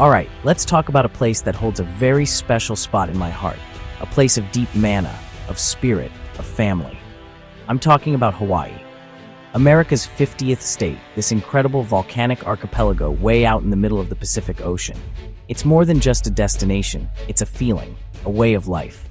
Alright, let's talk about a place that holds a very special spot in my heart. A place of deep mana, of spirit, of family. I'm talking about Hawaii. America's 50th state, this incredible volcanic archipelago way out in the middle of the Pacific Ocean. It's more than just a destination, it's a feeling, a way of life.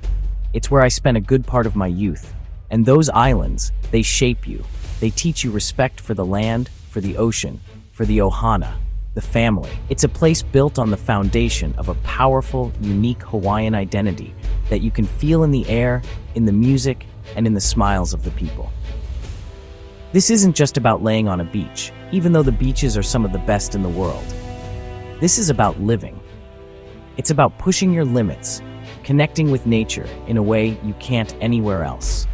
It's where I spent a good part of my youth. And those islands, they shape you. They teach you respect for the land, for the ocean, for the ohana, the family. It's a place built on the foundation of a powerful, unique Hawaiian identity that you can feel in the air, in the music, and in the smiles of the people. This isn't just about laying on a beach, even though the beaches are some of the best in the world. This is about living. It's about pushing your limits, connecting with nature in a way you can't anywhere else.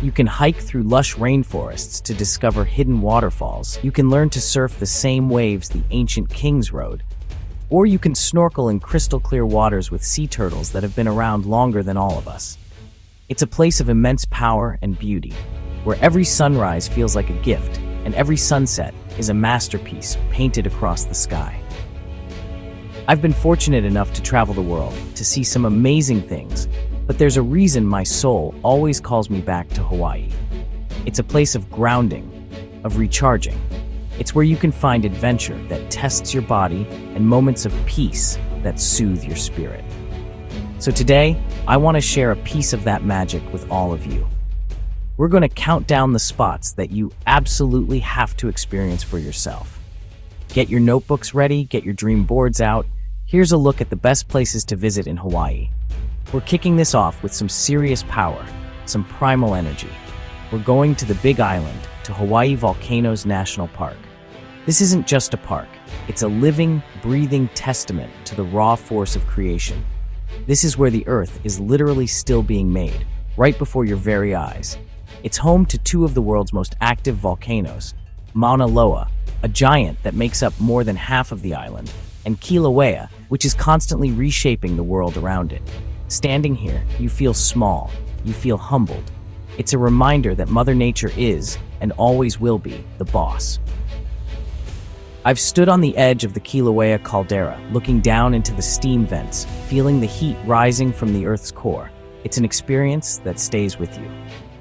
You can hike through lush rainforests to discover hidden waterfalls. You can learn to surf the same waves the ancient kings rode. Or you can snorkel in crystal clear waters with sea turtles that have been around longer than all of us. It's a place of immense power and beauty, where every sunrise feels like a gift, and every sunset is a masterpiece painted across the sky. I've been fortunate enough to travel the world, to see some amazing things, but there's a reason my soul always calls me back to Hawaii. It's a place of grounding, of recharging. It's where you can find adventure that tests your body and moments of peace that soothe your spirit. So today, I want to share a piece of that magic with all of you. We're going to count down the spots that you absolutely have to experience for yourself. Get your notebooks ready, get your dream boards out. Here's a look at the best places to visit in Hawaii. We're kicking this off with some serious power, some primal energy. We're going to the Big Island, to Hawaii Volcanoes National Park. This isn't just a park, it's a living, breathing testament to the raw force of creation. This is where the earth is literally still being made, right before your very eyes. It's home to two of the world's most active volcanoes, Mauna Loa, a giant that makes up more than half of the island, and Kilauea, which is constantly reshaping the world around it. Standing here, you feel small, you feel humbled. It's a reminder that Mother Nature is, and always will be, the boss. I've stood on the edge of the Kilauea caldera, looking down into the steam vents, feeling the heat rising from the Earth's core. It's an experience that stays with you.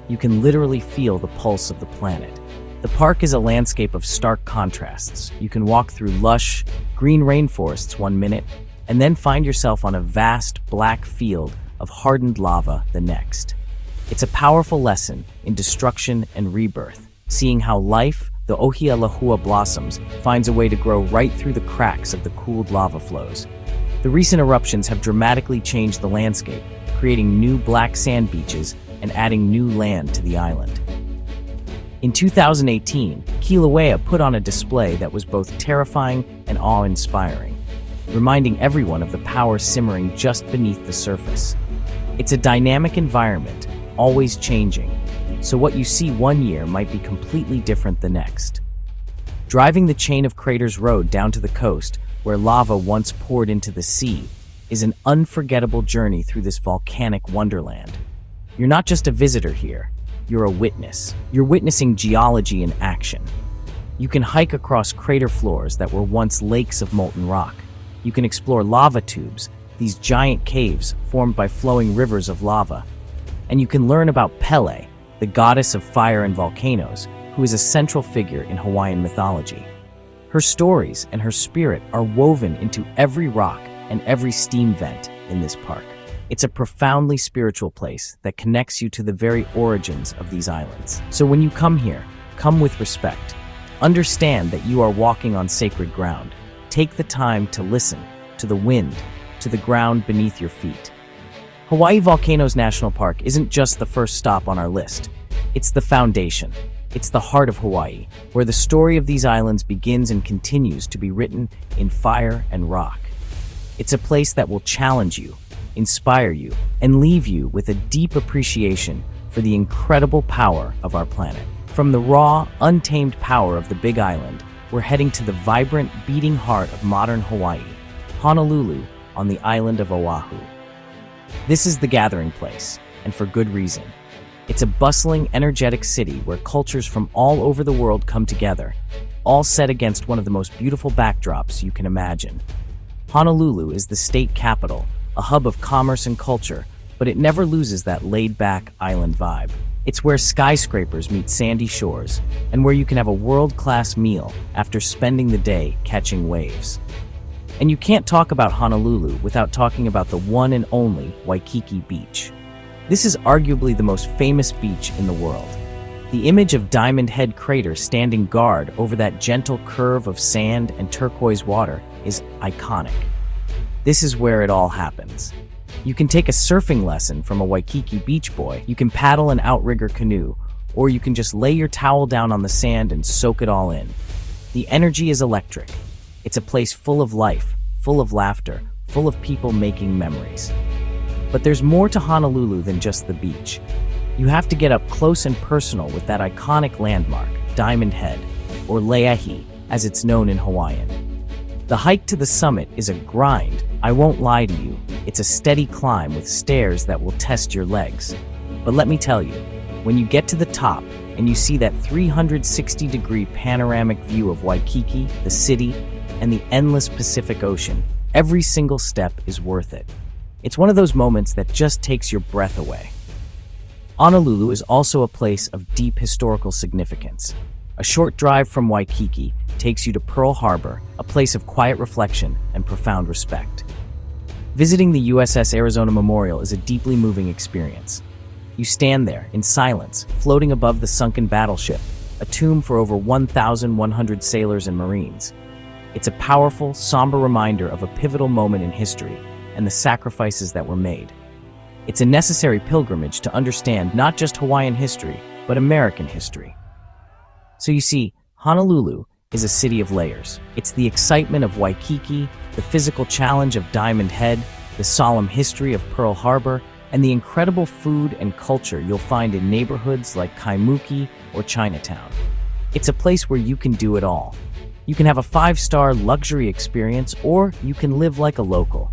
You can literally feel the pulse of the planet. The park is a landscape of stark contrasts. You can walk through lush, green rainforests one minute, and then find yourself on a vast, black field of hardened lava the next. It's a powerful lesson in destruction and rebirth, seeing how life, the ohia lahua blossoms, finds a way to grow right through the cracks of the cooled lava flows. The recent eruptions have dramatically changed the landscape, creating new black sand beaches and adding new land to the island. In 2018, Kilauea put on a display that was both terrifying and awe-inspiring, reminding everyone of the power simmering just beneath the surface. It's a dynamic environment, always changing, so what you see one year might be completely different the next. Driving the Chain of Craters Road down to the coast, where lava once poured into the sea, is an unforgettable journey through this volcanic wonderland. You're not just a visitor here, you're a witness. You're witnessing geology in action. You can hike across crater floors that were once lakes of molten rock. You can explore lava tubes, these giant caves formed by flowing rivers of lava. And you can learn about Pele, the goddess of fire and volcanoes, who is a central figure in Hawaiian mythology. Her stories and her spirit are woven into every rock and every steam vent in this park. It's a profoundly spiritual place that connects you to the very origins of these islands. So when you come here, come with respect. Understand that you are walking on sacred ground. Take the time to listen to the wind, to the ground beneath your feet. Hawaii Volcanoes National Park isn't just the first stop on our list. It's the foundation. It's the heart of Hawaii, where the story of these islands begins and continues to be written in fire and rock. It's a place that will challenge you, inspire you, and leave you with a deep appreciation for the incredible power of our planet. From the raw, untamed power of the Big Island, we're heading to the vibrant, beating heart of modern Hawaii, Honolulu, on the island of Oahu. This is the gathering place, and for good reason. It's a bustling, energetic city where cultures from all over the world come together, all set against one of the most beautiful backdrops you can imagine. Honolulu is the state capital, a hub of commerce and culture, but it never loses that laid-back island vibe. It's where skyscrapers meet sandy shores, and where you can have a world-class meal after spending the day catching waves. And you can't talk about Honolulu without talking about the one and only Waikiki Beach. This is arguably the most famous beach in the world. The image of Diamond Head Crater standing guard over that gentle curve of sand and turquoise water is iconic. This is where it all happens. You can take a surfing lesson from a Waikiki Beach boy, you can paddle an outrigger canoe, or you can just lay your towel down on the sand and soak it all in. The energy is electric. It's a place full of life, full of laughter, full of people making memories. But there's more to Honolulu than just the beach. You have to get up close and personal with that iconic landmark, Diamond Head, or Leahi, as it's known in Hawaiian. The hike to the summit is a grind, I won't lie to you. It's a steady climb with stairs that will test your legs. But let me tell you, when you get to the top and you see that 360-degree panoramic view of Waikiki, the city, and the endless Pacific Ocean, every single step is worth it. It's one of those moments that just takes your breath away. Honolulu is also a place of deep historical significance. A short drive from Waikiki takes you to Pearl Harbor, a place of quiet reflection and profound respect. Visiting the USS Arizona Memorial is a deeply moving experience. You stand there, in silence, floating above the sunken battleship, a tomb for over 1,100 sailors and Marines. It's a powerful, somber reminder of a pivotal moment in history and the sacrifices that were made. It's a necessary pilgrimage to understand not just Hawaiian history, but American history. So you see, Honolulu is a city of layers. It's the excitement of Waikiki, the physical challenge of Diamond Head, the solemn history of Pearl Harbor, and the incredible food and culture you'll find in neighborhoods like Kaimuki or Chinatown. It's a place where you can do it all. You can have a 5-star luxury experience, or you can live like a local.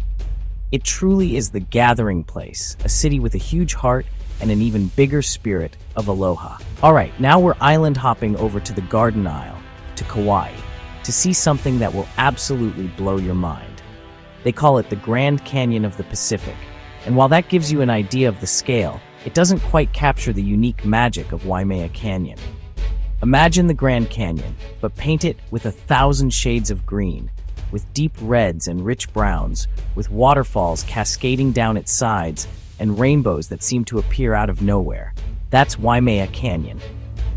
It truly is the gathering place, a city with a huge heart and an even bigger spirit of aloha. All right, now we're island hopping over to the Garden Isle, to Kauai, to see something that will absolutely blow your mind. They call it the Grand Canyon of the Pacific, and while that gives you an idea of the scale, it doesn't quite capture the unique magic of Waimea Canyon. Imagine the Grand Canyon, but paint it with 1,000 shades of green, with deep reds and rich browns, with waterfalls cascading down its sides, and rainbows that seem to appear out of nowhere. That's Waimea Canyon.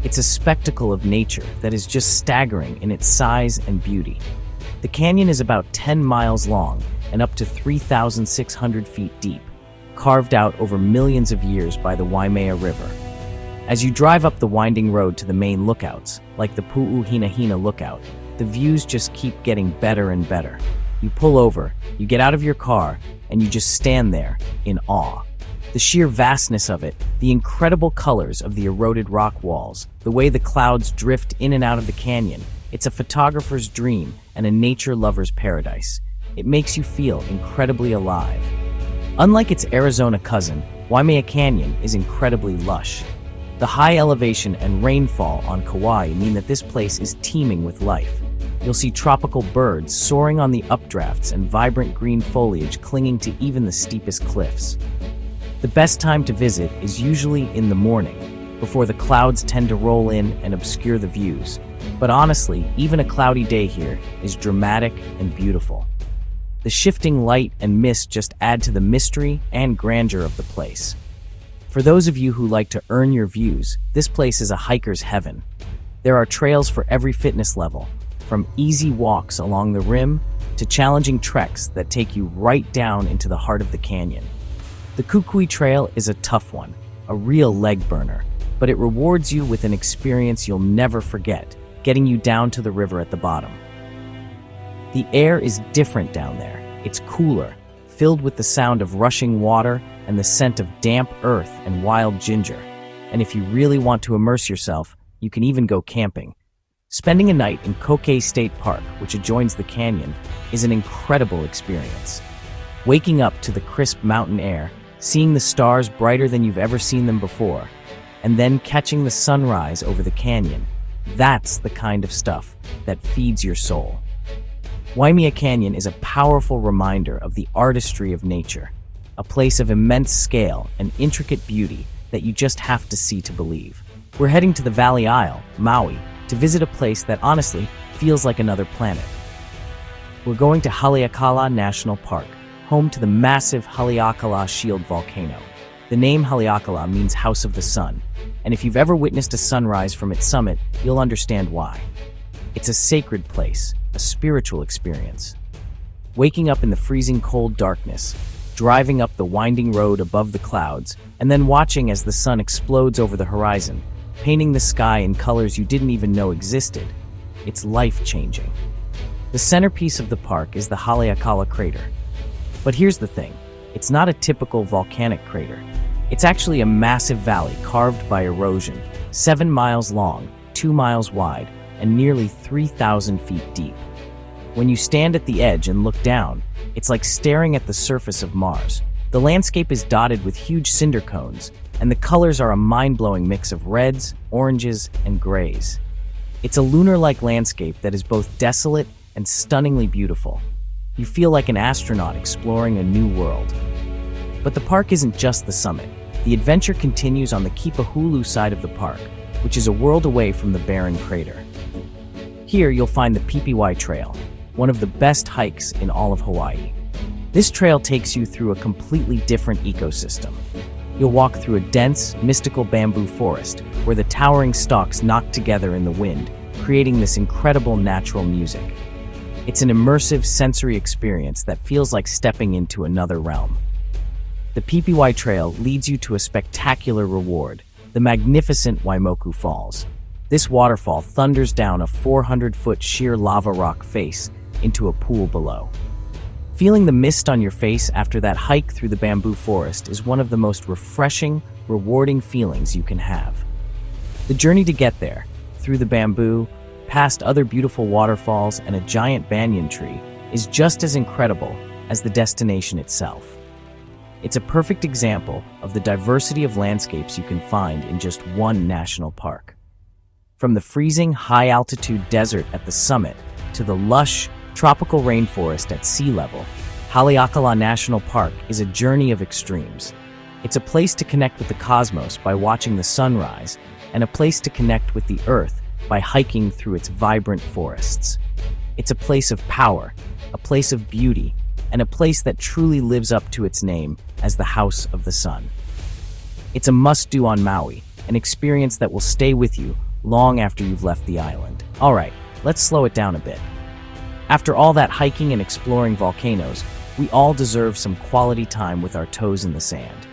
It's a spectacle of nature that is just staggering in its size and beauty. The canyon is about 10 miles long and up to 3,600 feet deep, carved out over millions of years by the Waimea River. As you drive up the winding road to the main lookouts, like the Pu'uhinahina lookout, the views just keep getting better and better. You pull over, you get out of your car, and you just stand there in awe. The sheer vastness of it, the incredible colors of the eroded rock walls, the way the clouds drift in and out of the canyon, it's a photographer's dream and a nature lover's paradise. It makes you feel incredibly alive. Unlike its Arizona cousin, Waimea Canyon is incredibly lush. The high elevation and rainfall on Kauai mean that this place is teeming with life. You'll see tropical birds soaring on the updrafts and vibrant green foliage clinging to even the steepest cliffs. The best time to visit is usually in the morning, before the clouds tend to roll in and obscure the views. But honestly, even a cloudy day here is dramatic and beautiful. The shifting light and mist just add to the mystery and grandeur of the place. For those of you who like to earn your views, this place is a hiker's heaven. There are trails for every fitness level, from easy walks along the rim to challenging treks that take you right down into the heart of the canyon. The Kukui Trail is a tough one, a real leg burner, but it rewards you with an experience you'll never forget, getting you down to the river at the bottom. The air is different down there. It's cooler, filled with the sound of rushing water and the scent of damp earth and wild ginger. And if you really want to immerse yourself, you can even go camping. Spending a night in Kauai State Park, which adjoins the canyon, is an incredible experience. Waking up to the crisp mountain air, seeing the stars brighter than you've ever seen them before, and then catching the sunrise over the canyon, that's the kind of stuff that feeds your soul. Waimea Canyon is a powerful reminder of the artistry of nature, a place of immense scale and intricate beauty that you just have to see to believe. We're heading to the Valley Isle, Maui, to visit a place that honestly feels like another planet. We're going to Haleakalā National Park, home to the massive Haleakalā Shield volcano. The name Haleakalā means House of the Sun, and if you've ever witnessed a sunrise from its summit, you'll understand why. It's a sacred place, a spiritual experience. Waking up in the freezing cold darkness, driving up the winding road above the clouds, and then watching as the sun explodes over the horizon, painting the sky in colors you didn't even know existed. It's life-changing. The centerpiece of the park is the Haleakalā Crater. But here's the thing, it's not a typical volcanic crater. It's actually a massive valley carved by erosion, 7 miles long, 2 miles wide, and nearly 3,000 feet deep. When you stand at the edge and look down, it's like staring at the surface of Mars. The landscape is dotted with huge cinder cones, and the colors are a mind-blowing mix of reds, oranges, and grays. It's a lunar-like landscape that is both desolate and stunningly beautiful. You feel like an astronaut exploring a new world. But the park isn't just the summit. The adventure continues on the Kipahulu side of the park, which is a world away from the barren crater. Here you'll find the PPY Trail, one of the best hikes in all of Hawaii. This trail takes you through a completely different ecosystem. You'll walk through a dense, mystical bamboo forest where the towering stalks knock together in the wind, creating this incredible natural music. It's an immersive sensory experience that feels like stepping into another realm. The PPY Trail leads you to a spectacular reward, the magnificent Waimoku Falls. This waterfall thunders down a 400-foot sheer lava rock face into a pool below. Feeling the mist on your face after that hike through the bamboo forest is one of the most refreshing, rewarding feelings you can have. The journey to get there, through the bamboo, past other beautiful waterfalls and a giant banyan tree, is just as incredible as the destination itself. It's a perfect example of the diversity of landscapes you can find in just one national park. From the freezing, high-altitude desert at the summit to the lush, tropical rainforest at sea level, Haleakalā National Park is a journey of extremes. It's a place to connect with the cosmos by watching the sunrise, and a place to connect with the earth by hiking through its vibrant forests. It's a place of power, a place of beauty, and a place that truly lives up to its name as the House of the Sun. It's a must-do on Maui, an experience that will stay with you long after you've left the island. All right, let's slow it down a bit. After all that hiking and exploring volcanoes, we all deserve some quality time with our toes in the sand.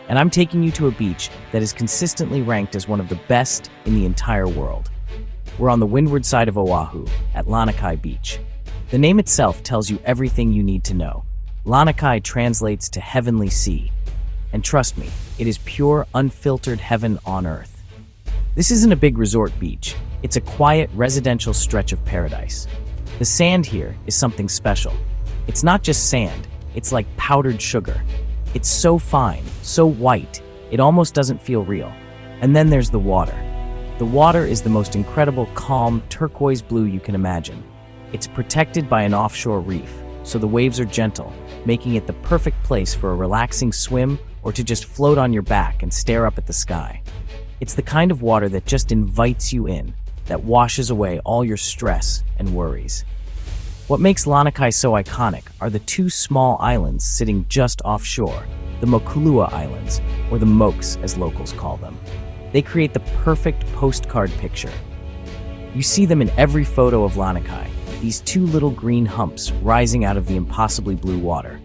And I'm taking you to a beach that is consistently ranked as one of the best in the entire world. We're on the windward side of Oahu, at Lanikai Beach. The name itself tells you everything you need to know. Lanikai translates to heavenly sea. And trust me, it is pure, unfiltered heaven on earth. This isn't a big resort beach. It's a quiet, residential stretch of paradise. The sand here is something special. It's not just sand, it's like powdered sugar. It's so fine, so white, it almost doesn't feel real. And then there's the water. The water is the most incredible, calm, turquoise blue you can imagine. It's protected by an offshore reef, so the waves are gentle, making it the perfect place for a relaxing swim or to just float on your back and stare up at the sky. It's the kind of water that just invites you in, that washes away all your stress and worries. What makes Lanikai so iconic are the two small islands sitting just offshore, the Mokulua Islands, or the Mokes as locals call them. They create the perfect postcard picture. You see them in every photo of Lanikai, these two little green humps rising out of the impossibly blue water.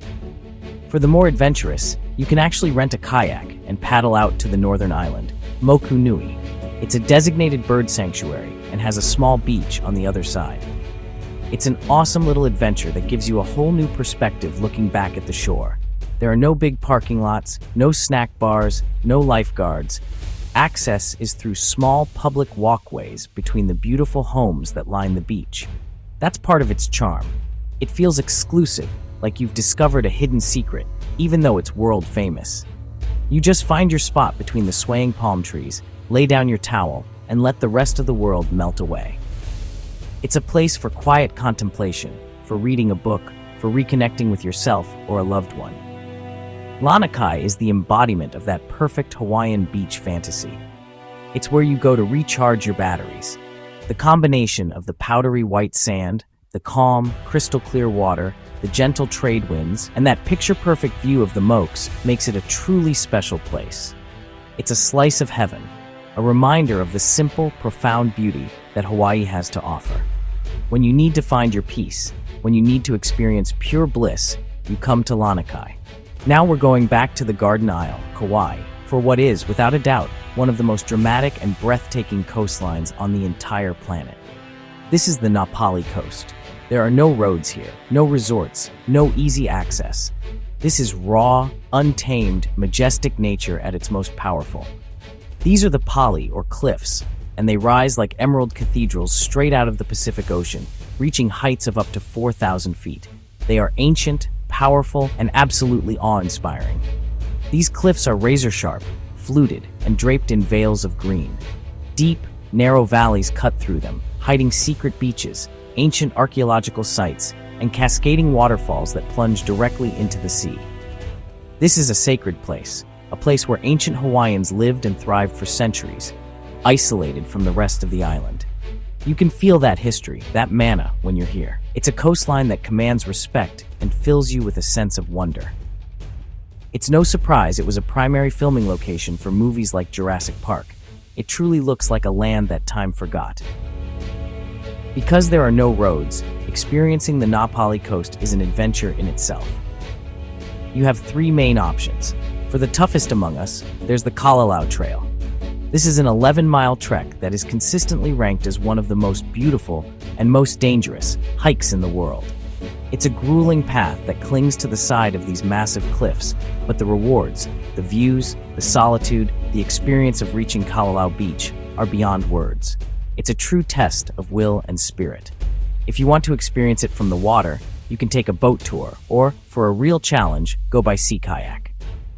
For the more adventurous, you can actually rent a kayak and paddle out to the northern island, Moku Nui. It's a designated bird sanctuary and has a small beach on the other side. It's an awesome little adventure that gives you a whole new perspective looking back at the shore. There are no big parking lots, no snack bars, no lifeguards. Access is through small public walkways between the beautiful homes that line the beach. That's part of its charm. It feels exclusive, like you've discovered a hidden secret, even though it's world famous. You just find your spot between the swaying palm trees, lay down your towel, and let the rest of the world melt away. It's a place for quiet contemplation, for for reading a book, for reconnecting with yourself or a loved one. Lanikai is the embodiment of that perfect Hawaiian beach fantasy. It's where you go to recharge your batteries. The combination of the powdery white sand, the calm, crystal-clear water, the gentle trade winds, and that picture-perfect view of the Mokes makes it a truly special place. It's a slice of heaven, a reminder of the simple, profound beauty that Hawaii has to offer. When you need to find your peace, when you need to experience pure bliss, you come to Lanikai. Now we're going back to the Garden Isle, Kauai, for what is, without a doubt, one of the most dramatic and breathtaking coastlines on the entire planet. This is the Pali Coast. There are no roads here, no resorts, no easy access. This is raw, untamed, majestic nature at its most powerful. These are the Pali, or cliffs, and they rise like emerald cathedrals straight out of the Pacific Ocean, reaching heights of up to 4,000 feet. They are ancient, powerful, and absolutely awe-inspiring. These cliffs are razor-sharp, fluted, and draped in veils of green. Deep, narrow valleys cut through them, hiding secret beaches, ancient archaeological sites, and cascading waterfalls that plunge directly into the sea. This is a sacred place, a place where ancient Hawaiians lived and thrived for centuries, isolated from the rest of the island. You can feel that history, that mana, when you're here. It's a coastline that commands respect and fills you with a sense of wonder. It's no surprise it was a primary filming location for movies like Jurassic Park. It truly looks like a land that time forgot. Because there are no roads, experiencing the Pali Coast is an adventure in itself. You have three main options. For the toughest among us, there's the Kalalau Trail. This is an 11-mile trek that is consistently ranked as one of the most beautiful and most dangerous hikes in the world. It's a grueling path that clings to the side of these massive cliffs, but the rewards, the views, the solitude, the experience of reaching Kalalau Beach are beyond words. It's a true test of will and spirit. If you want to experience it from the water, you can take a boat tour, or, for a real challenge, go by sea kayak.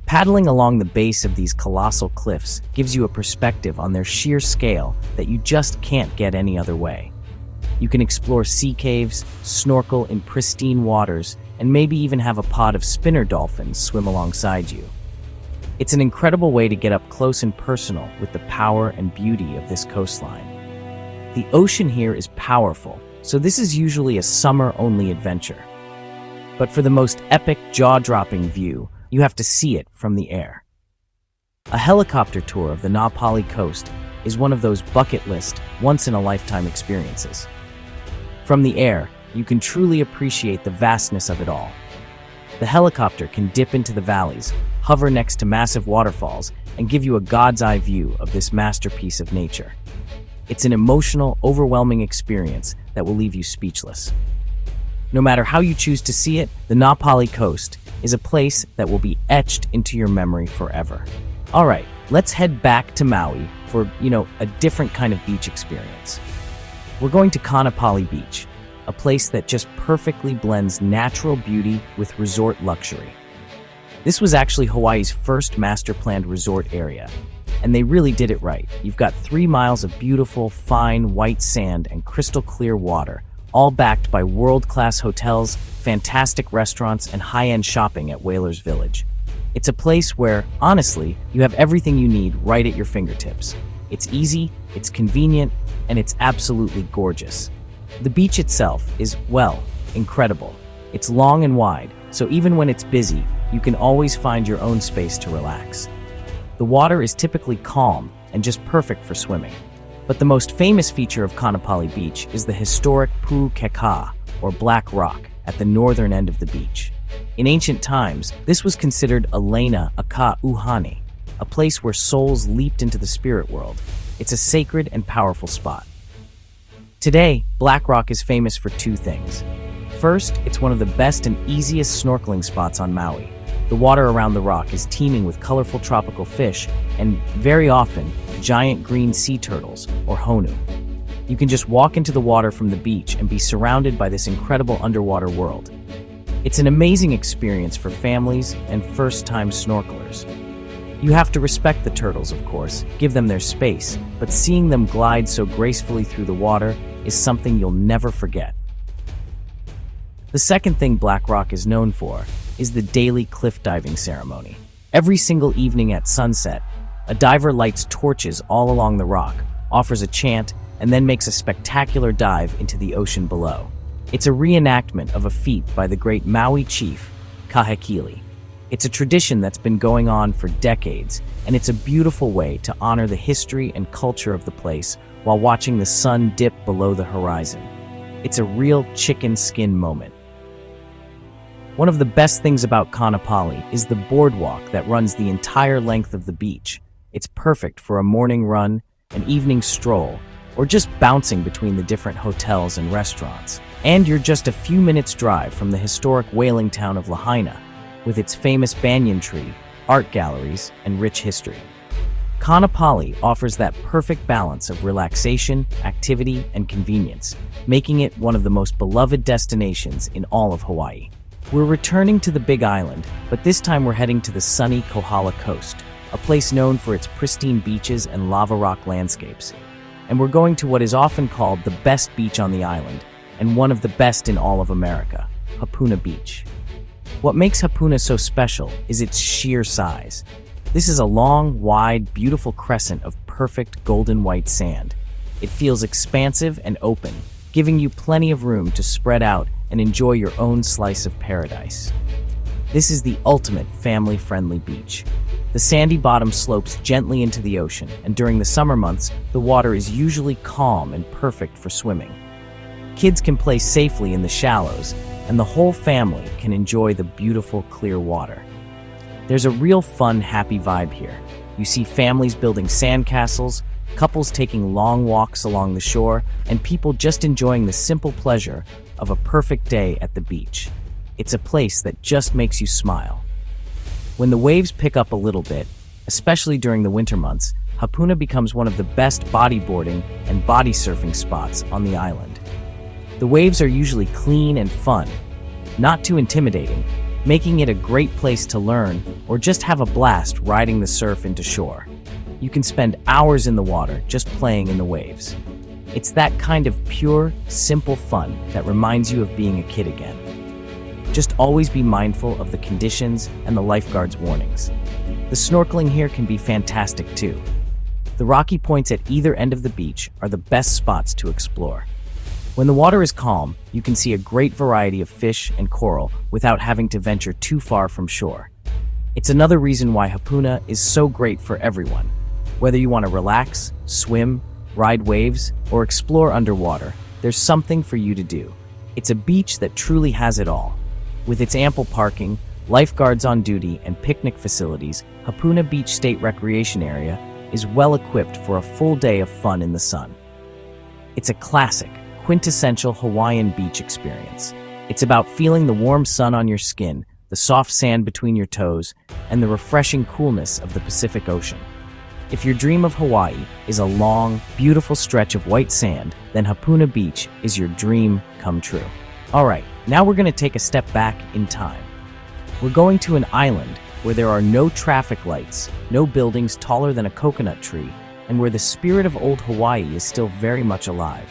Paddling along the base of these colossal cliffs gives you a perspective on their sheer scale that you just can't get any other way. You can explore sea caves, snorkel in pristine waters, and maybe even have a pod of spinner dolphins swim alongside you. It's an incredible way to get up close and personal with the power and beauty of this coastline. The ocean here is powerful, so this is usually a summer-only adventure. But for the most epic, jaw-dropping view, you have to see it from the air. A helicopter tour of the Pali Coast is one of those bucket list, once-in-a-lifetime experiences. From the air, you can truly appreciate the vastness of it all. The helicopter can dip into the valleys, hover next to massive waterfalls, and give you a god's-eye view of this masterpiece of nature. It's an emotional, overwhelming experience that will leave you speechless. No matter how you choose to see it, the Pali Coast is a place that will be etched into your memory forever. All right, let's head back to Maui for, a different kind of beach experience. We're going to Pali Beach, a place that just perfectly blends natural beauty with resort luxury. This was actually Hawaii's first master-planned resort area, and they really did it right. You've got 3 miles of beautiful, fine, white sand and crystal-clear water, all backed by world-class hotels, fantastic restaurants, and high-end shopping at Whalers Village. It's a place where, honestly, you have everything you need right at your fingertips. It's easy, it's convenient, and it's absolutely gorgeous. The beach itself is, well, incredible. It's long and wide, so even when it's busy, you can always find your own space to relax. The water is typically calm and just perfect for swimming. But the most famous feature of Pali Beach is the historic Pu'ukeka, or Black Rock, at the northern end of the beach. In ancient times, this was considered a lena aka uhane, a place where souls leaped into the spirit world. It's a sacred and powerful spot. Today, Black Rock is famous for 2 things. First, it's one of the best and easiest snorkeling spots on Maui. The water around the rock is teeming with colorful tropical fish and, very often, giant green sea turtles, or honu. You can just walk into the water from the beach and be surrounded by this incredible underwater world. It's an amazing experience for families and first-time snorkelers. You have to respect the turtles, of course, give them their space, but seeing them glide so gracefully through the water is something you'll never forget. The second thing Black Rock is known for is the daily cliff diving ceremony. Every single evening at sunset, a diver lights torches all along the rock, offers a chant, and then makes a spectacular dive into the ocean below. It's a reenactment of a feat by the great Maui chief, Kahekili. It's a tradition that's been going on for decades, and it's a beautiful way to honor the history and culture of the place while watching the sun dip below the horizon. It's a real chicken skin moment. One of the best things about Kaanapali is the boardwalk that runs the entire length of the beach. It's perfect for a morning run, an evening stroll, or just bouncing between the different hotels and restaurants. And you're just a few minutes' drive from the historic whaling town of Lahaina, with its famous banyan tree, art galleries, and rich history. Kaanapali offers that perfect balance of relaxation, activity, and convenience, making it one of the most beloved destinations in all of Hawaii. We're returning to the Big Island, but this time we're heading to the sunny Kohala Coast, a place known for its pristine beaches and lava rock landscapes. And we're going to what is often called the best beach on the island, and one of the best in all of America, Hapuna Beach. What makes Hapuna so special is its sheer size. This is a long, wide, beautiful crescent of perfect golden white sand. It feels expansive and open, giving you plenty of room to spread out and enjoy your own slice of paradise. This is the ultimate family-friendly beach. The sandy bottom slopes gently into the ocean, and during the summer months, the water is usually calm and perfect for swimming. Kids can play safely in the shallows, and the whole family can enjoy the beautiful, clear water. There's a real fun, happy vibe here. You see families building sandcastles, couples taking long walks along the shore, and people just enjoying the simple pleasure of a perfect day at the beach. It's a place that just makes you smile. When the waves pick up a little bit, especially during the winter months, Hapuna becomes one of the best bodyboarding and body surfing spots on the island. The waves are usually clean and fun, not too intimidating, making it a great place to learn or just have a blast riding the surf into shore. You can spend hours in the water just playing in the waves. It's that kind of pure, simple fun that reminds you of being a kid again. Just always be mindful of the conditions and the lifeguard's warnings. The snorkeling here can be fantastic too. The rocky points at either end of the beach are the best spots to explore. When the water is calm, you can see a great variety of fish and coral without having to venture too far from shore. It's another reason why Hapuna is so great for everyone. Whether you want to relax, swim, ride waves, or explore underwater, there's something for you to do. It's a beach that truly has it all. With its ample parking, lifeguards on duty, and picnic facilities, Hapuna Beach State Recreation Area is well equipped for a full day of fun in the sun. It's a classic, quintessential Hawaiian beach experience. It's about feeling the warm sun on your skin, the soft sand between your toes, and the refreshing coolness of the Pacific Ocean. If your dream of Hawaii is a long, beautiful stretch of white sand, then Hapuna Beach is your dream come true. All right, now we're going to take a step back in time. We're going to an island where there are no traffic lights, no buildings taller than a coconut tree, and where the spirit of old Hawaii is still very much alive.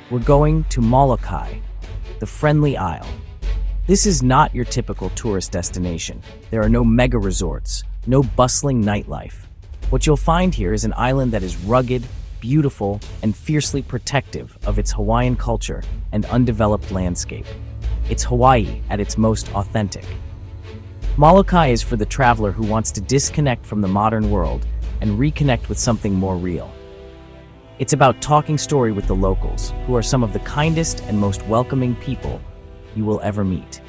We're going to Molokai, the Friendly Isle. This is not your typical tourist destination. There are no mega resorts, no bustling nightlife. What you'll find here is an island that is rugged, beautiful, and fiercely protective of its Hawaiian culture and undeveloped landscape. It's Hawaii at its most authentic. Molokai is for the traveler who wants to disconnect from the modern world and reconnect with something more real. It's about talking story with the locals, who are some of the kindest and most welcoming people you will ever meet.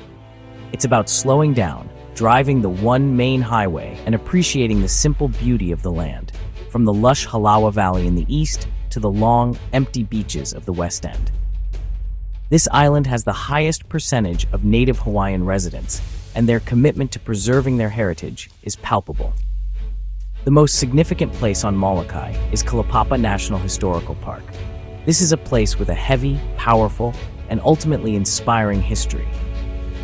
It's about slowing down, driving the one main highway, and appreciating the simple beauty of the land, from the lush Halawa Valley in the east to the long, empty beaches of the west end. This island has the highest percentage of native Hawaiian residents, and their commitment to preserving their heritage is palpable. The most significant place on Molokai is Kalaupapa National Historical Park. This is a place with a heavy, powerful, and ultimately inspiring history.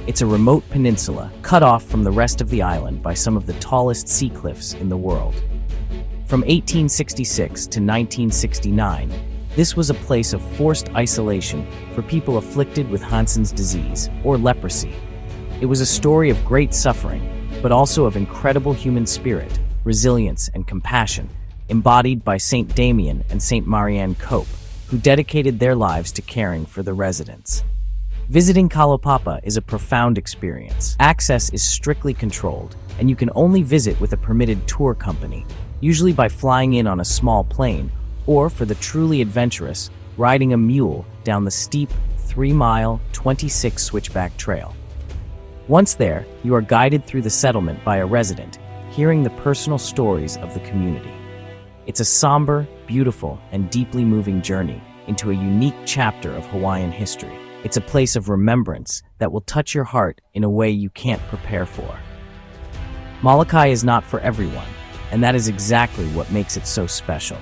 It's a remote peninsula cut off from the rest of the island by some of the tallest sea cliffs in the world. From 1866 to 1969, This was a place of forced isolation for people afflicted with Hansen's disease, or leprosy. It was a story of great suffering, but also of incredible human spirit, resilience, and compassion, embodied by Saint Damien and Saint Marianne Cope, who dedicated their lives to caring for the residents. Visiting Kalaupapa is a profound experience. Access is strictly controlled, and you can only visit with a permitted tour company, usually by flying in on a small plane, or for the truly adventurous, riding a mule down the steep 3-mile, 26 switchback trail. Once there, you are guided through the settlement by a resident, hearing the personal stories of the community. It's a somber, beautiful, and deeply moving journey into a unique chapter of Hawaiian history. It's a place of remembrance that will touch your heart in a way you can't prepare for. Molokai is not for everyone, and that is exactly what makes it so special.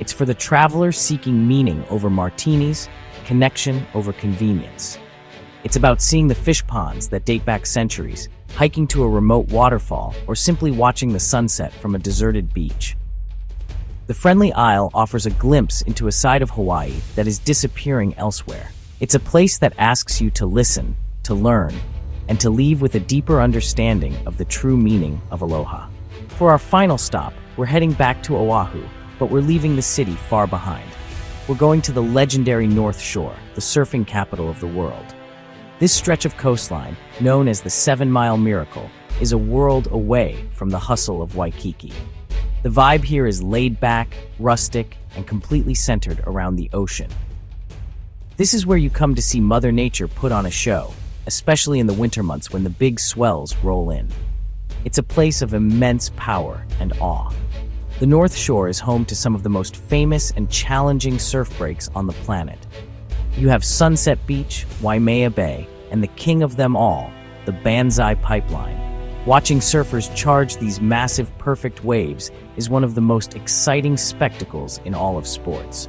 It's for the traveler seeking meaning over martinis, connection over convenience. It's about seeing the fish ponds that date back centuries, hiking to a remote waterfall, or simply watching the sunset from a deserted beach. The Friendly Isle offers a glimpse into a side of Hawaii that is disappearing elsewhere. It's a place that asks you to listen, to learn, and to leave with a deeper understanding of the true meaning of aloha. For our final stop, we're heading back to Oahu, but we're leaving the city far behind. We're going to the legendary North Shore, the surfing capital of the world. This stretch of coastline, known as the 7-Mile Miracle, is a world away from the hustle of Waikiki. The vibe here is laid back, rustic, and completely centered around the ocean. This is where you come to see Mother Nature put on a show, especially in the winter months when the big swells roll in. It's a place of immense power and awe. The North Shore is home to some of the most famous and challenging surf breaks on the planet. You have Sunset Beach, Waimea Bay, and the king of them all, the Banzai Pipeline. Watching surfers charge these massive, perfect waves is one of the most exciting spectacles in all of sports.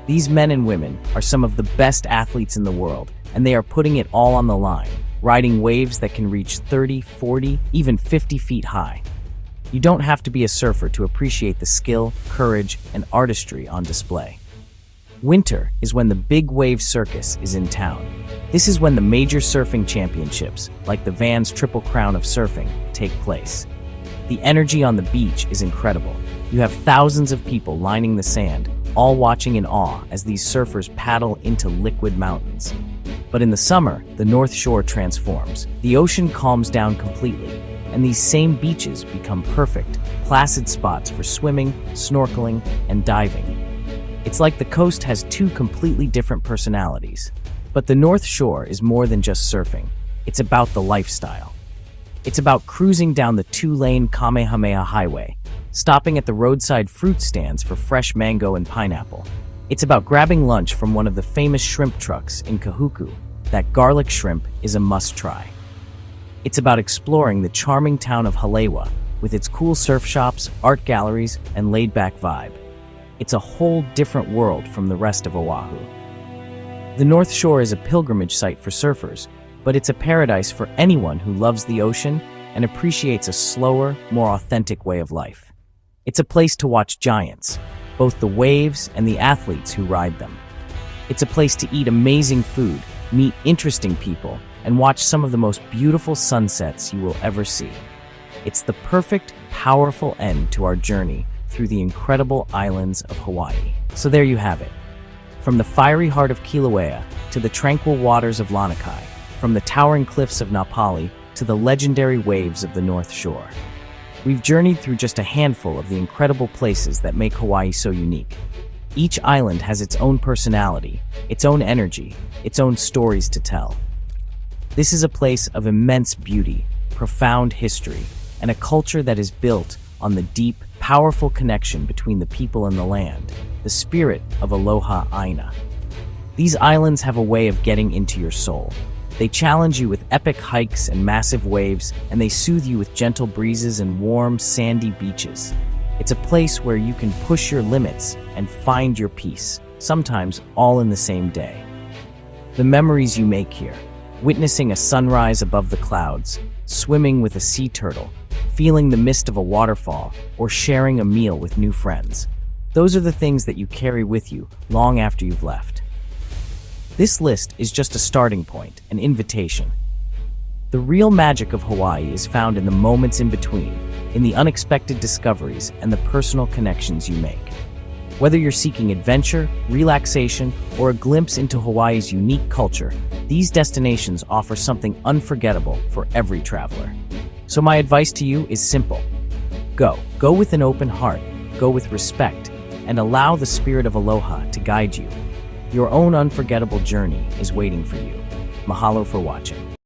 These men and women are some of the best athletes in the world, and they are putting it all on the line, riding waves that can reach 30, 40, even 50 feet high. You don't have to be a surfer to appreciate the skill, courage, and artistry on display. Winter is when the big wave circus is in town. This is when the major surfing championships, like the Vans Triple Crown of Surfing, take place. The energy on the beach is incredible. You have thousands of people lining the sand, all watching in awe as these surfers paddle into liquid mountains. But in the summer, the North Shore transforms. The ocean calms down completely, and these same beaches become perfect, placid spots for swimming, snorkeling, and diving. It's like the coast has two completely different personalities. But the North Shore is more than just surfing. It's about the lifestyle. It's about cruising down the 2-lane Kamehameha Highway, stopping at the roadside fruit stands for fresh mango and pineapple. It's about grabbing lunch from one of the famous shrimp trucks in Kahuku. That garlic shrimp is a must-try. It's about exploring the charming town of Halewa with its cool surf shops, art galleries, and laid-back vibe. It's a whole different world from the rest of Oahu. The North Shore is a pilgrimage site for surfers, but it's a paradise for anyone who loves the ocean and appreciates a slower, more authentic way of life. It's a place to watch giants, both the waves and the athletes who ride them. It's a place to eat amazing food, meet interesting people, and watch some of the most beautiful sunsets you will ever see. It's the perfect, powerful end to our journey through the incredible islands of Hawaii. So there you have it. From the fiery heart of Kilauea to the tranquil waters of Lanikai, from the towering cliffs of Napali to the legendary waves of the North Shore. We've journeyed through just a handful of the incredible places that make Hawaii so unique. Each island has its own personality, its own energy, its own stories to tell. This is a place of immense beauty, profound history, and a culture that is built on the deep, powerful connection between the people and the land, the spirit of Aloha Aina. These islands have a way of getting into your soul. They challenge you with epic hikes and massive waves, and they soothe you with gentle breezes and warm, sandy beaches. It's a place where you can push your limits and find your peace, sometimes all in the same day. The memories you make here, witnessing a sunrise above the clouds, swimming with a sea turtle, feeling the mist of a waterfall, or sharing a meal with new friends. Those are the things that you carry with you long after you've left. This list is just a starting point, an invitation. The real magic of Hawaii is found in the moments in between, in the unexpected discoveries and the personal connections you make. Whether you're seeking adventure, relaxation, or a glimpse into Hawaii's unique culture, these destinations offer something unforgettable for every traveler. So my advice to you is simple. Go with an open heart, go with respect, and allow the spirit of aloha to guide you. Your own unforgettable journey is waiting for you. Mahalo for watching.